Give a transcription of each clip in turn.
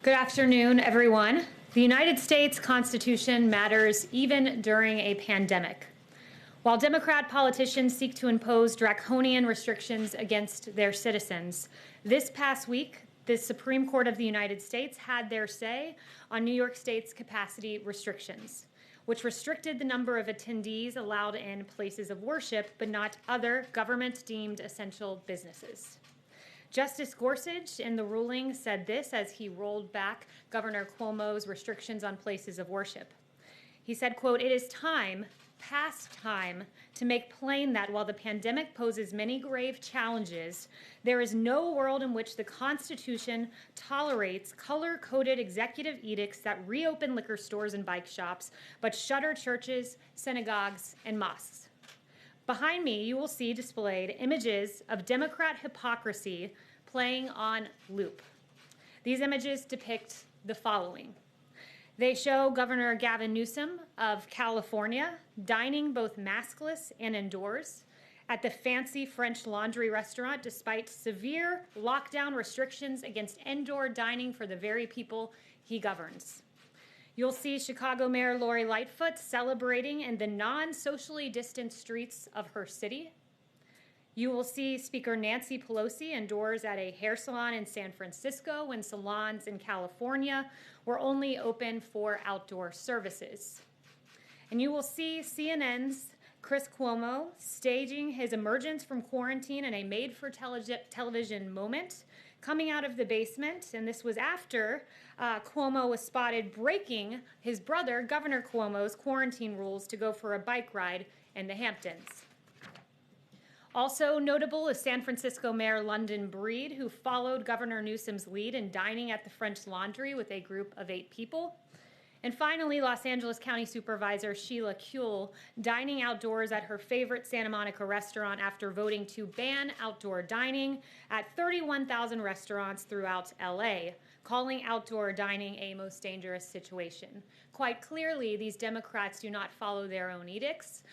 Good afternoon, everyone. The United States Constitution matters even during a pandemic. While Democrat politicians seek to impose draconian restrictions against their citizens, this past week, the Supreme Court of the United States had their say on New York State's capacity restrictions, which restricted the number of attendees allowed in places of worship, but not other government-deemed essential businesses. Justice Gorsuch in the ruling said this as he rolled back Governor Cuomo's restrictions on places of worship. He said, quote, "It is time, past time, to make plain that while the pandemic poses many grave challenges, there is no world in which the Constitution tolerates color-coded executive edicts that reopen liquor stores and bike shops, but shutter churches, synagogues, and mosques." Behind me, you will see displayed images of Democrat hypocrisy playing on loop. These images depict the following. They show Governor Gavin Newsom of California dining both maskless and indoors at the fancy French Laundry restaurant despite severe lockdown restrictions against indoor dining for the very people he governs. You'll see Chicago Mayor Lori Lightfoot celebrating in the non-socially distant streets of her city. You will see Speaker Nancy Pelosi indoors at a hair salon in San Francisco when salons in California were only open for outdoor services. And you will see CNN's Chris Cuomo staging his emergence from quarantine in a made-for-television moment, coming out of the basement, and this was after Cuomo was spotted breaking his brother, Governor Cuomo's, quarantine rules to go for a bike ride in the Hamptons. Also notable is San Francisco Mayor London Breed, who followed Governor Newsom's lead in dining at the French Laundry with a group of 8 people. And finally, Los Angeles County Supervisor Sheila Kuehl dining outdoors at her favorite Santa Monica restaurant after voting to ban outdoor dining at 31,000 restaurants throughout LA, calling outdoor dining a most dangerous situation. Quite clearly, these Democrats do not follow their own edicts.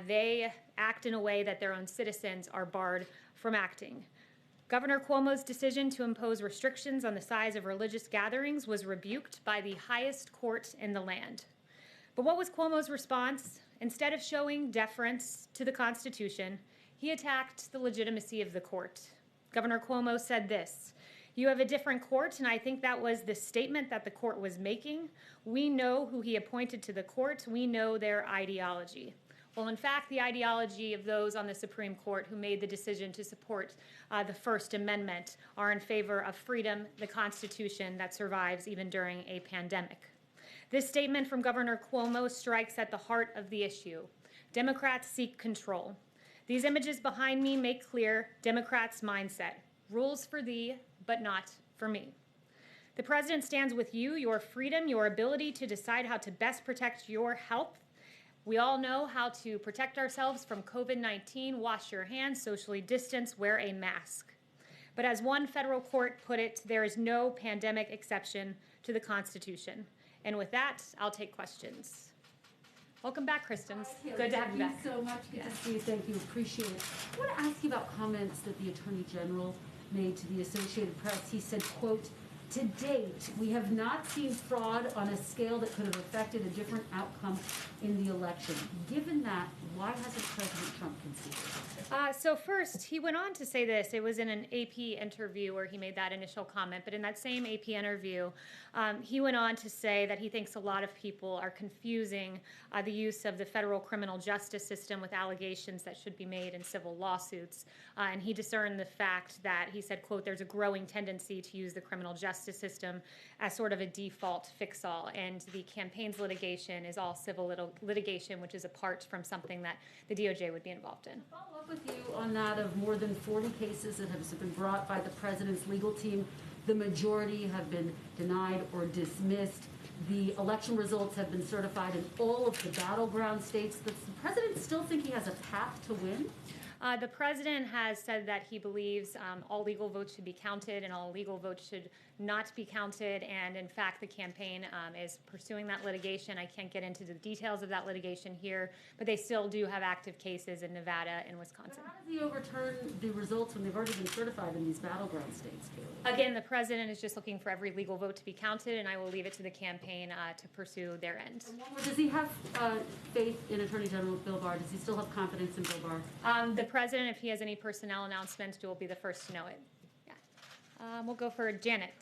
They act in a way that their own citizens are barred from acting. Governor Cuomo's decision to impose restrictions on the size of religious gatherings was rebuked by the highest court in the land. But what was Cuomo's response? Instead of showing deference to the Constitution, he attacked the legitimacy of the court. Governor Cuomo said this, "You have a different court, and I think that was the statement that the court was making. We know who he appointed to the court. We know their ideology." Well, in fact, the ideology of those on the Supreme Court who made the decision to support the First Amendment are in favor of freedom, the Constitution that survives even during a pandemic. This statement from Governor Cuomo strikes at the heart of the issue. Democrats seek control. These images behind me make clear Democrats' mindset. Rules for thee, but not for me. The president stands with you, your freedom, your ability to decide how to best protect your health. We all know how to protect ourselves from COVID-19, wash your hands, socially distance, wear a mask. But as one federal court put it, there is no pandemic exception to the Constitution. And with that, I'll take questions. Welcome back, Kristen. Good to have you back. Thank you so much. Good to see you. Thank you. Appreciate it. I want to ask you about comments that the Attorney General made to the Associated Press. He said, quote, "To date, we have not seen fraud on a scale that could have affected a different outcome in the election." Given that, why hasn't President Trump conceded? So first, he went on to say this. It was in an AP interview where he made that initial comment. But in that same AP interview, he went on to say that he thinks a lot of people are confusing the use of the federal criminal justice system with allegations that should be made in civil lawsuits. And he discerned the fact that, he said, quote, "There's a growing tendency to use the criminal justice system as sort of a default fix-all. And the campaigns litigation is all civil litigation, which is apart from something that the DOJ would be involved in." Follow up with you on that of more than 40 cases that have been brought by the president's legal team. The majority have been denied or dismissed. The election results have been certified in all of the battleground states. Does the president still think he has a path to win? The president has said that he believes all legal votes should be counted and all illegal votes should not be counted. And in fact, the campaign is pursuing that litigation. I can't get into the details of that litigation here, but they still do have active cases in Nevada and Wisconsin. But how does he overturn the results when they've already been certified in these battleground states, Kayleigh? Again, the president is just looking for every legal vote to be counted, and I will leave it to the campaign to pursue their end. Does he have faith in Attorney General Bill Barr? Does he still have confidence in Bill Barr? The president, if he has any personnel announcements, will be the first to know it. Yeah. We'll go for Janet.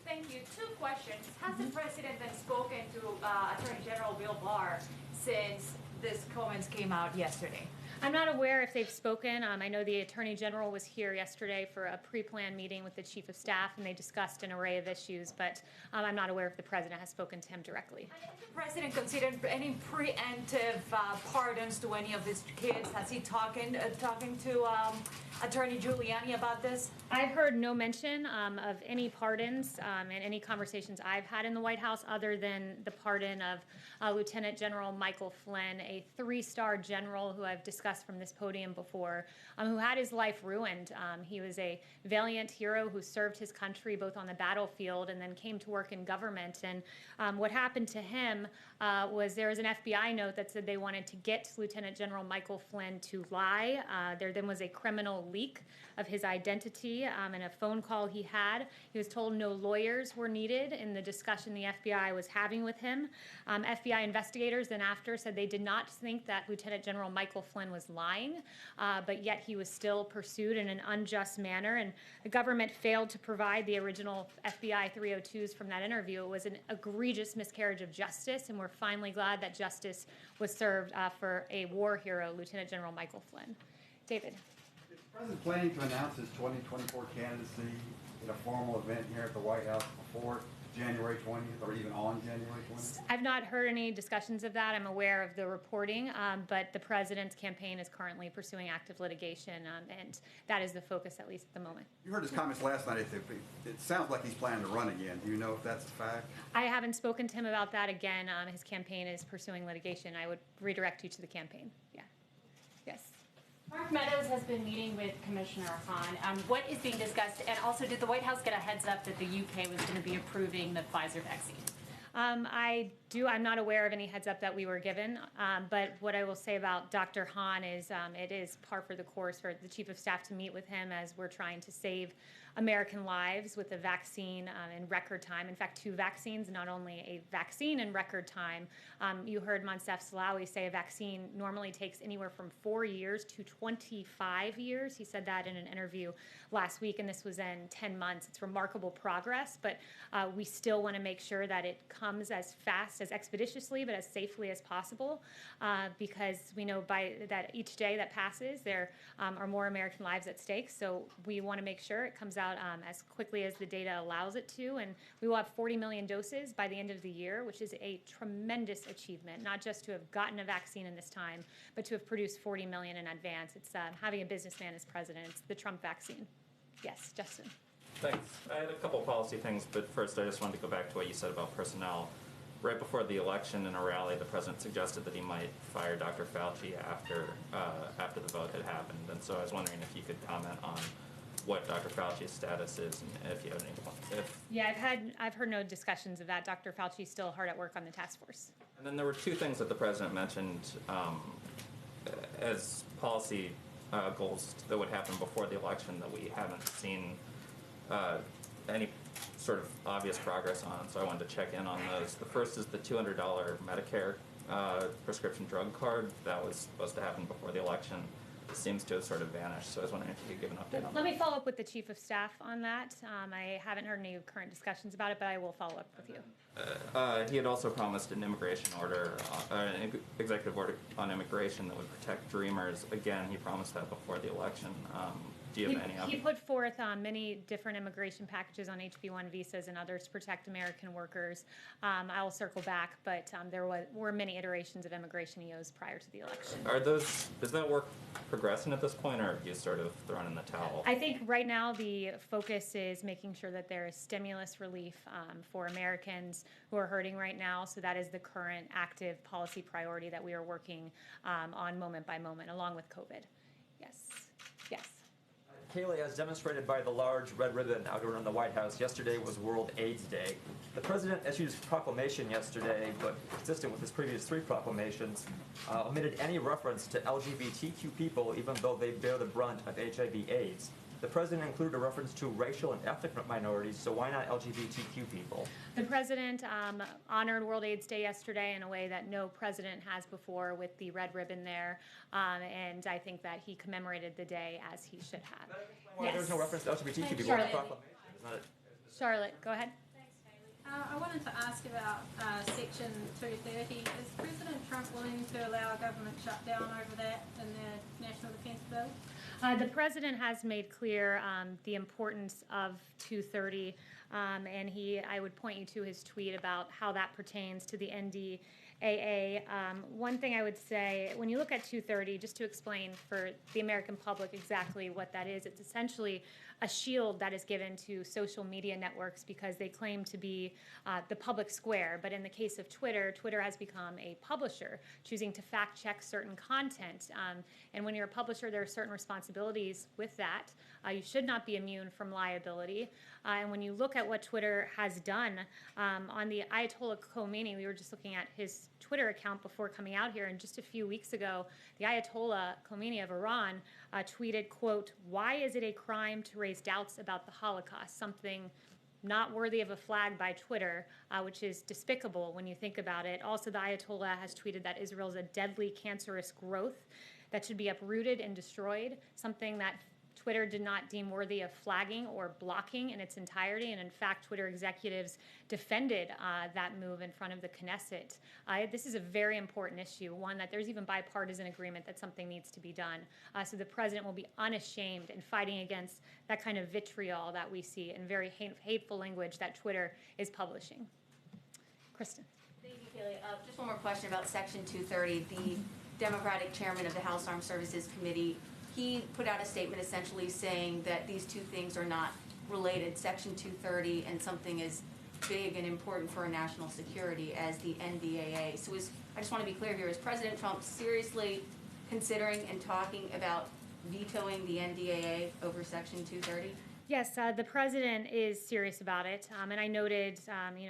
Thank you. Two questions. Has the president then spoken to Attorney General Bill Barr since these comments came out yesterday? I'm not aware if they've spoken. I know the Attorney General was here yesterday for a pre-planned meeting with the Chief of Staff, and they discussed an array of issues, but I'm not aware if the President has spoken to him directly. Has the President considered any preemptive pardons to any of his kids? Has he talking to Attorney Giuliani about this? I've heard no mention of any pardons in any conversations I've had in the White House other than the pardon of Lieutenant General Michael Flynn, a 3-star general who I've discussed from this podium before, who had his life ruined. He was a valiant hero who served his country both on the battlefield and then came to work in government. And what happened to him was there was an FBI note that said they wanted to get Lieutenant General Michael Flynn to lie. There then was a criminal leak of his identity and a phone call he had. He was told no lawyers were needed in the discussion the FBI was having with him. FBI investigators then after said they did not think that Lieutenant General Michael Flynn was lying, but yet he was still pursued in an unjust manner, and the government failed to provide the original FBI 302s from that interview. It was an egregious miscarriage of justice, and we're finally glad that justice was served for a war hero, Lieutenant General Michael Flynn. David. Is the President planning to announce his 2024 candidacy in a formal event here at the White House before January 20th or even on January 20th? I've not heard any discussions of that. I'm aware of the reporting, but the president's campaign is currently pursuing active litigation, and that is the focus, at least at the moment. You heard his comments last night. It sounds like he's planning to run again. Do you know if that's a fact? I haven't spoken to him about that. Again, his campaign is pursuing litigation. I would redirect you to the campaign. Yeah. Yes. Mark Meadows has been meeting with Commissioner Hahn. What is being discussed? And also, did the White House get a heads up that the UK was going to be approving the Pfizer vaccine? I'm not aware of any heads up that we were given, but what I will say about Dr. Hahn is it is par for the course for the Chief of Staff to meet with him as we're trying to save American lives with a vaccine in record time. In fact, 2 vaccines, not only a vaccine in record time. You heard Monsef Salawi say a vaccine normally takes anywhere from 4 years to 25 years. He said that in an interview last week, and this was in 10 months. It's remarkable progress, but we still want to make sure that it comes as fast, as expeditiously, but as safely as possible, because we know that each day that passes, there are more American lives at stake. So we want to make sure it comes out as quickly as the data allows it to, and we will have 40 million doses by the end of the year, which is a tremendous achievement, not just to have gotten a vaccine in this time, but to have produced 40 million in advance. It's having a businessman as president. It's the Trump vaccine. Yes, Justin. Thanks. I had a couple policy things, but first I just wanted to go back to what you said about personnel. Right before the election in a rally, the president suggested that he might fire Dr. Fauci after the vote had happened. And so I was wondering if you could comment on what Dr. Fauci's status is and if you have any. Yeah, I've heard no discussions of that. Dr. Fauci's still hard at work on the task force. And then there were 2 things that the president mentioned as policy goals that would happen before the election that we haven't seen any sort of obvious progress on, so I wanted to check in on those. The first is the $200 Medicare prescription drug card that was supposed to happen before the election. It seems to have sort of vanished, so I was wondering if you could give an update on that. Let me follow up with the Chief of Staff on that. I haven't heard any current discussions about it, but I will follow up with you. He had also promised an immigration order, an executive order on immigration that would protect Dreamers. Again, he promised that before the election. Do you have any updates? He put forth many different immigration packages on HB1 visas and others to protect American workers. I will circle back, but there were many iterations of immigration EOs prior to the election. Is that work progressing at this point, or have you sort of thrown in the towel? I think right now the focus is making sure that there is stimulus relief for Americans who are hurting right now. So that is the current active policy priority that we are working on moment by moment, along with COVID. Yes. Yes. Kayleigh, as demonstrated by the large red ribbon out around the White House, yesterday was World AIDS Day. The president issued his proclamation yesterday, but consistent with his previous 3 proclamations, omitted any reference to LGBTQ people, even though they bear the brunt of HIV/AIDS. The president included a reference to racial and ethnic minorities, so why not LGBTQ people? The president honored World AIDS Day yesterday in a way that no president has before, with the red ribbon there, and I think that he commemorated the day as he should have. Why there's no reference to LGBTQ people in the Charlotte. proclamation? Isn't that Charlotte, go ahead. Thanks, Kayleigh. I wanted to ask about Section 230. Is President Trump willing to allow a government shutdown over that in the National Defense Bill? The president has made clear the importance of 230, and I would point you to his tweet about how that pertains to the NDAA. One thing I would say, when you look at 230, just to explain for the American public exactly what that is, it's essentially a shield that is given to social media networks because they claim to be the public square. But in the case of Twitter, Twitter has become a publisher, choosing to fact check certain content. And when you're a publisher, there are certain responsibilities with that. You should not be immune from liability. And when you look at what Twitter has done on the Ayatollah Khomeini, we were just looking at his Twitter account before coming out here, and just a few weeks ago, the Ayatollah Khomeini of Iran tweeted, quote, "Why is it a crime to raise doubts about the Holocaust?" Something not worthy of a flag by Twitter, which is despicable when you think about it. Also, the Ayatollah has tweeted that Israel is a deadly, cancerous growth that should be uprooted and destroyed, something that Twitter did not deem worthy of flagging or blocking in its entirety. And in fact, Twitter executives defended that move in front of the Knesset. This is a very important issue, one that there's even bipartisan agreement that something needs to be done. So the president will be unashamed in fighting against that kind of vitriol that we see and very hateful language that Twitter is publishing. Kristen. Thank you, Kayleigh. Just one more question about Section 230. The Democratic chairman of the House Armed Services Committee, he put out a statement essentially saying that these two things are not related, Section 230 and something as big and important for our national security as the NDAA. So I just want to be clear here, is President Trump seriously considering and talking about vetoing the NDAA over Section 230? Yes, the president is serious about it, and I noted,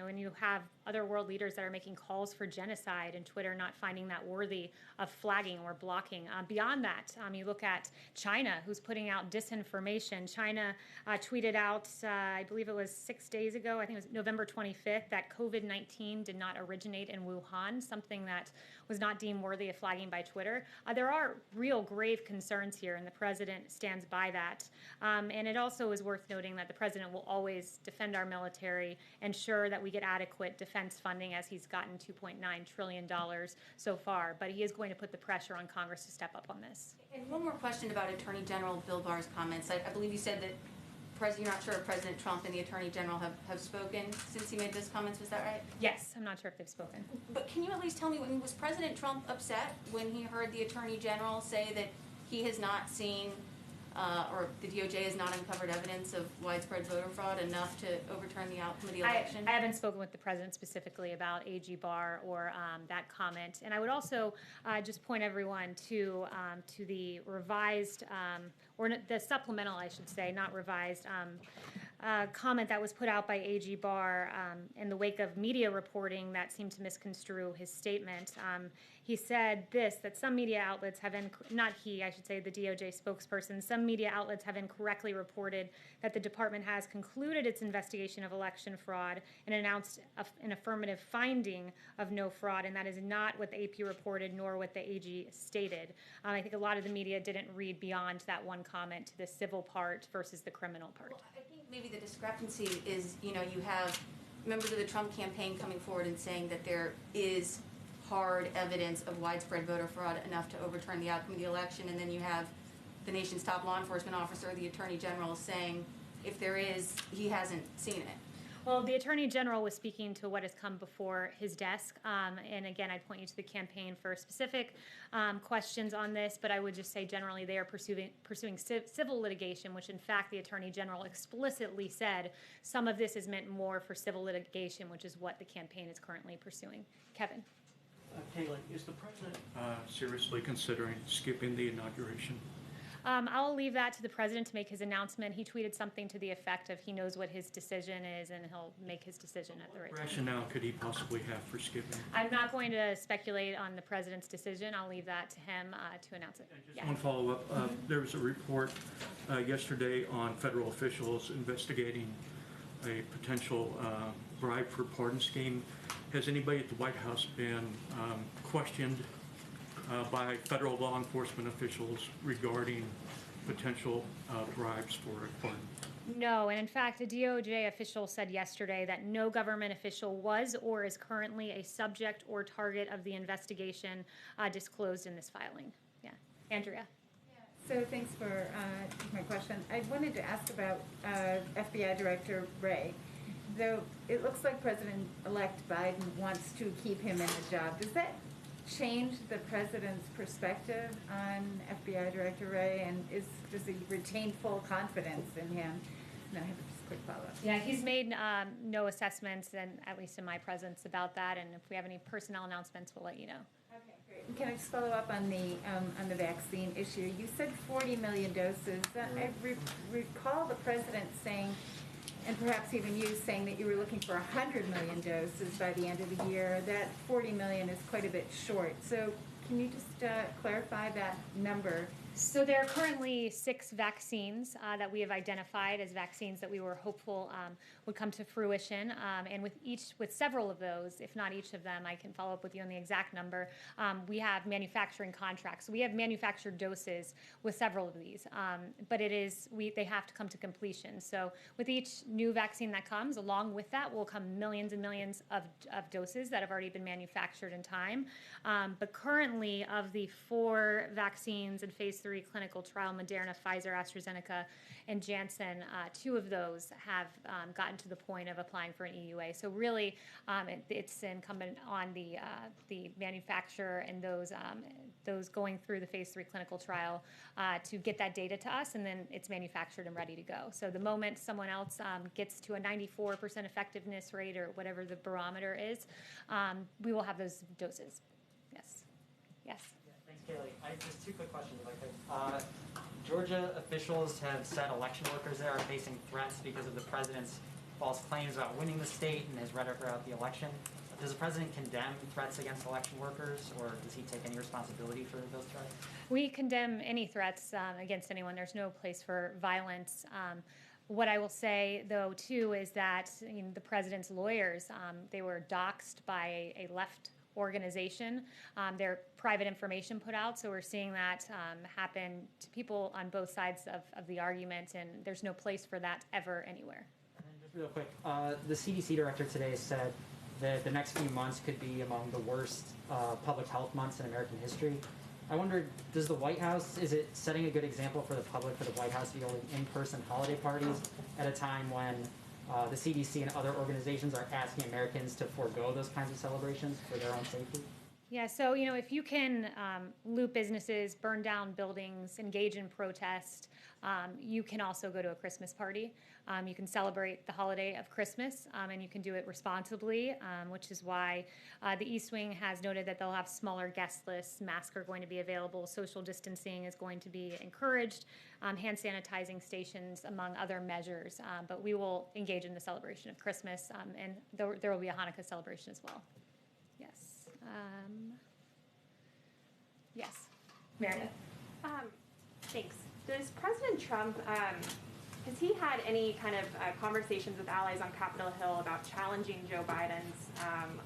when you have other world leaders that are making calls for genocide and Twitter not finding that worthy of flagging or blocking. Beyond that, you look at China, who's putting out disinformation. China tweeted out, I believe it was 6 days ago, I think it was November 25th, that COVID-19 did not originate in Wuhan, something that was not deemed worthy of flagging by Twitter. There are real grave concerns here, and the president stands by that. And it also is worth noting that the president will always defend our military, ensure that we get adequate defense funding, as he's gotten $2.9 trillion so far. But he is going to put the pressure on Congress to step up on this. And one more question about Attorney General Bill Barr's comments. I believe you said that you're not sure if President Trump and the Attorney General have spoken since he made those comments. Was that right? Yes, I'm not sure if they've spoken. But can you at least tell me, was President Trump upset when he heard the Attorney General say that he has not seen or the DOJ has not uncovered evidence of widespread voter fraud enough to overturn the outcome of the election? I haven't spoken with the president specifically about AG Barr or that comment. And I would also just point everyone to the revised, or the supplemental, I should say, not revised, comment that was put out by AG Barr in the wake of media reporting that seemed to misconstrue his statement. He said that some media outlets have, not he, I should say, the DOJ spokesperson, some media outlets have incorrectly reported that the department has concluded its investigation of election fraud and announced an affirmative finding of no fraud, and that is not what the AP reported nor what the AG stated. I think a lot of the media didn't read beyond that one comment to the civil part versus the criminal part. Well, I think maybe the discrepancy is, you have members of the Trump campaign coming forward and saying that there is hard evidence of widespread voter fraud enough to overturn the outcome of the election, and then you have the nation's top law enforcement officer, the Attorney General, saying if there is, he hasn't seen it. Well, the Attorney General was speaking to what has come before his desk, and again, I'd point you to the campaign for specific questions on this, but I would just say generally they are pursuing civil litigation, which in fact the Attorney General explicitly said some of this is meant more for civil litigation, which is what the campaign is currently pursuing. Kevin. Kayleigh, is the president seriously considering skipping the inauguration? I'll leave that to the president to make his announcement. He tweeted something to the effect of he knows what his decision is and he'll make his decision at the right time. Rationale could he possibly have for skipping? I'm not going to speculate on the president's decision. I'll leave that to him to announce it. Just one follow-up. There was a report yesterday on federal officials investigating a potential bribe for pardon scheme. Has anybody at the White House been questioned by federal law enforcement officials regarding potential bribes for a pardon? No, and in fact, a DOJ official said yesterday that no government official was or is currently a subject or target of the investigation disclosed in this filing. Yeah, Andrea. So thanks for my question. I wanted to ask about FBI Director Wray. Though it looks like President-elect Biden wants to keep him in the job, does that change the president's perspective on FBI Director Wray, and does he retain full confidence in him? No, I have just a quick follow-up. Yeah, he's made no assessments, and at least in my presence, about that. And if we have any personnel announcements, we'll let you know. Okay, great. Can I just follow up on the vaccine issue? You said 40 million doses. I recall the president saying, and perhaps even you saying, that you were looking for 100 million doses by the end of the year. That 40 million is quite a bit short. So can you just clarify that number? So there are currently 6 vaccines that we have identified as vaccines that we were hopeful would come to fruition. And with several of those, if not each of them, I can follow up with you on the exact number. We have manufacturing contracts. So we have manufactured doses with several of these, but they have to come to completion. So with each new vaccine that comes, along with that will come millions and millions of doses that have already been manufactured in time. But currently, of the 4 vaccines in phase 3 clinical trial, Moderna, Pfizer, AstraZeneca, and Janssen, 2 of those have gotten to the point of applying for an EUA. So really, it's incumbent on the manufacturer and those going through the phase 3 clinical trial to get that data to us, and then it's manufactured and ready to go. So the moment someone else gets to a 94% effectiveness rate or whatever the barometer is, we will have those doses. Yes. Yes. Thanks, Kayleigh. I have just 2 quick questions, if I could. Georgia officials have said election workers there are facing threats because of the president's false claims about winning the state and his rhetoric about the election. Does the president condemn threats against election workers, or does he take any responsibility for those threats? We condemn any threats against anyone. There's no place for violence. What I will say, though, too, is that the president's lawyers, they were doxxed by a left organization. Their private information put out, so we're seeing that happen to people on both sides of the argument, and there's no place for that ever anywhere. And then just real quick, the CDC director today said that the next few months could be among the worst public health months in American history. I wondered, does the White House, is it setting a good example for the public for the White House to be holding in-person holiday parties at a time when the CDC and other organizations are asking Americans to forego those kinds of celebrations for their own safety? Yeah, so, if you can loot businesses, burn down buildings, engage in protest, you can also go to a Christmas party. You can celebrate the holiday of Christmas, and you can do it responsibly, which is why the East Wing has noted that they'll have smaller guest lists, masks are going to be available, social distancing is going to be encouraged, hand sanitizing stations, among other measures. But we will engage in the celebration of Christmas, and there will be a Hanukkah celebration as well. Yes. Yes, Meredith. Thanks. Does President Trump, has he had any kind of conversations with allies on Capitol Hill about challenging Joe Biden's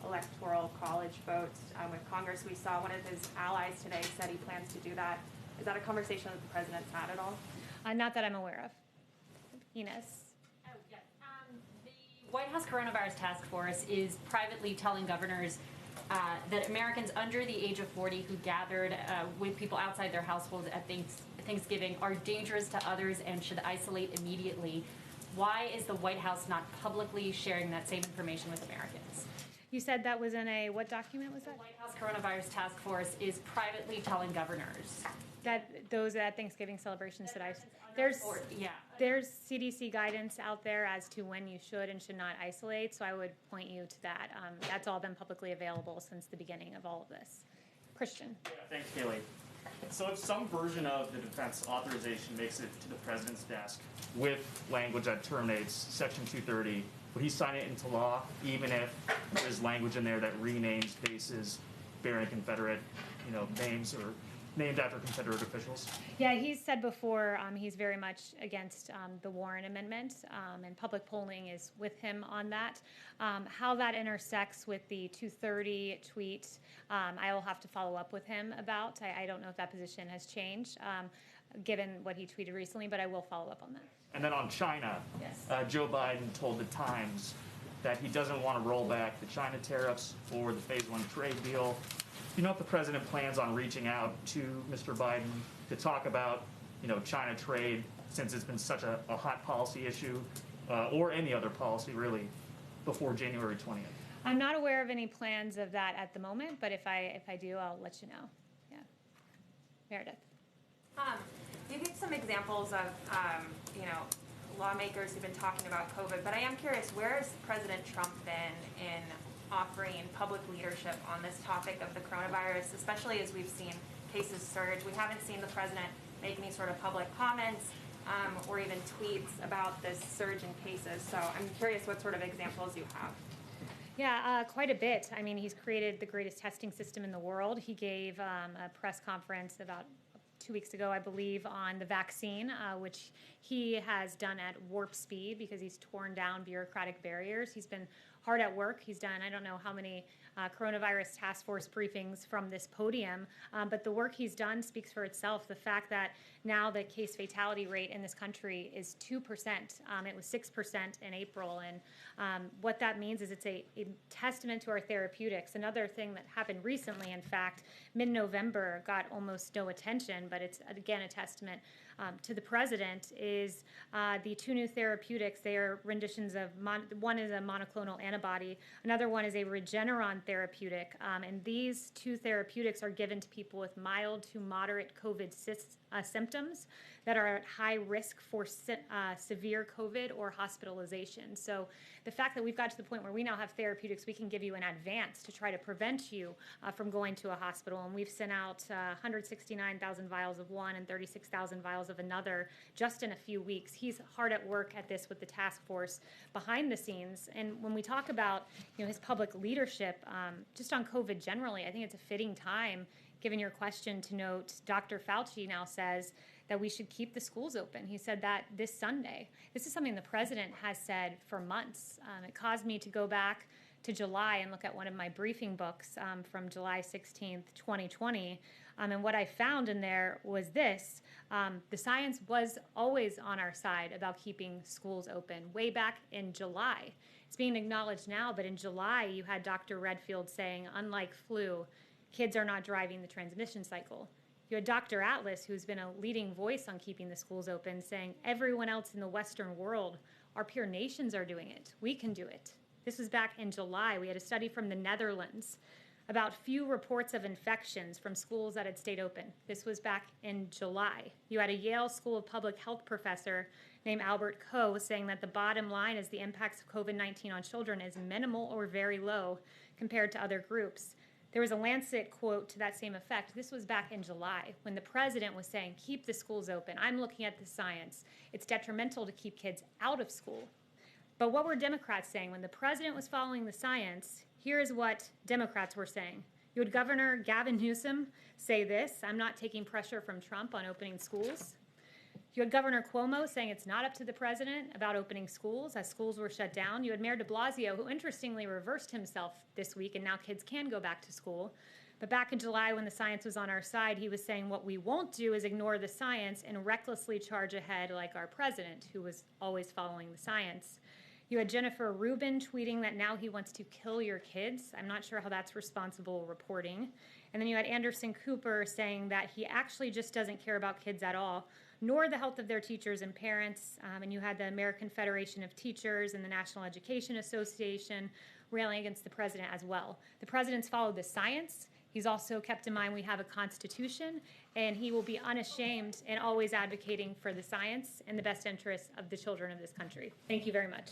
electoral college votes with Congress? We saw one of his allies today said he plans to do that. Is that a conversation that the president's had at all? Not that I'm aware of. Inez. Oh, yes. The White House Coronavirus Task Force is privately telling governors that Americans under the age of 40 who gathered with people outside their households at Thanksgiving are dangerous to others and should isolate immediately. Why is the White House not publicly sharing that same information with Americans? You said that was in a, what document was that? The White House Coronavirus Task Force is privately telling governors. That those at Thanksgiving celebrations there's CDC guidance out there as to when you should and should not isolate, so I would point you to that. That's all been publicly available since the beginning of all of this. Christian. Yeah, thanks, Kayleigh. So if some version of the defense authorization makes it to the president's desk with language that terminates Section 230, would he sign it into law, even if there's language in there that renames bases bearing Confederate, names or named after Confederate officials? Yeah, he's said before he's very much against the Warren Amendment, and public polling is with him on that. How that intersects with the 230 tweet, I will have to follow up with him about. I don't know if that position has changed, given what he tweeted recently, but I will follow up on that. And then on China, Yes. Joe Biden told the Times that he doesn't want to roll back the China tariffs or the Phase 1 trade deal. Do you know if the president plans on reaching out to Mr. Biden to talk about, China trade, since it's been such a hot policy issue, or any other policy really, before January 20th? I'm not aware of any plans of that at the moment, but if I do, I'll let you know. Yeah. Meredith. You gave some examples of, lawmakers who've been talking about COVID, but I am curious, where has President Trump been in offering public leadership on this topic of the coronavirus, especially as we've seen cases surge? We haven't seen the president make any sort of public comments or even tweets about this surge in cases. So I'm curious what sort of examples you have. Yeah, quite a bit. I mean, he's created the greatest testing system in the world. He gave a press conference about 2 weeks ago, I believe, on the vaccine, which he has done at warp speed because he's torn down bureaucratic barriers. He's been hard at work. He's done, I don't know how many coronavirus task force briefings from this podium, but the work he's done speaks for itself. The fact that now the case fatality rate in this country is 2%. It was 6% in April, and what that means is it's a testament to our therapeutics. Another thing that happened recently, in fact, mid-November, got almost no attention, but it's again a testament to the president, is the two new therapeutics. They are renditions of, one is a monoclonal antibody, another one is a Regeneron therapeutic, and these two therapeutics are given to people with mild to moderate COVID symptoms that are at high risk for severe COVID or hospitalization. So the fact that we've got to the point where we now have therapeutics we can give you in advance to try to prevent you from going to a hospital, and we've sent out 169,000 vials of one and 36,000 vials of another just in a few weeks. He's hard at work at this with the task force behind the scenes. And when we talk about his public leadership, just on COVID generally, I think it's a fitting time, given your question, to note Dr. Fauci now says that we should keep the schools open. He said that this Sunday. This is something the president has said for months. It caused me to go back to July and look at one of my briefing books from July 16th, 2020. And what I found in there was this. The science was always on our side about keeping schools open way back in July. It's being acknowledged now, but in July you had Dr. Redfield saying, unlike flu, kids are not driving the transmission cycle. You had Dr. Atlas, who's been a leading voice on keeping the schools open, saying everyone else in the Western world, our peer nations are doing it. We can do it. This was back in July. We had a study from the Netherlands about few reports of infections from schools that had stayed open. This was back in July. You had a Yale School of Public Health professor named Albert Coe saying that the bottom line is the impacts of COVID-19 on children is minimal or very low compared to other groups. There was a Lancet quote to that same effect. This was back in July when the president was saying, keep the schools open. I'm looking at the science. It's detrimental to keep kids out of school. But what were Democrats saying? When the president was following the science, here is what Democrats were saying. You had Governor Gavin Newsom say this, I'm not taking pressure from Trump on opening schools. You had Governor Cuomo saying it's not up to the president about opening schools as schools were shut down. You had Mayor de Blasio, who interestingly reversed himself this week, and now kids can go back to school. But back in July, when the science was on our side, he was saying what we won't do is ignore the science and recklessly charge ahead like our president, who was always following the science. You had Jennifer Rubin tweeting that now he wants to kill your kids. I'm not sure how that's responsible reporting. And then you had Anderson Cooper saying that he actually just doesn't care about kids at all, nor the health of their teachers and parents. And you had the American Federation of Teachers and the National Education Association railing against the president as well. The president's followed the science. He's also kept in mind we have a constitution, and he will be unashamed and always advocating for the science and the best interests of the children of this country. Thank you very much.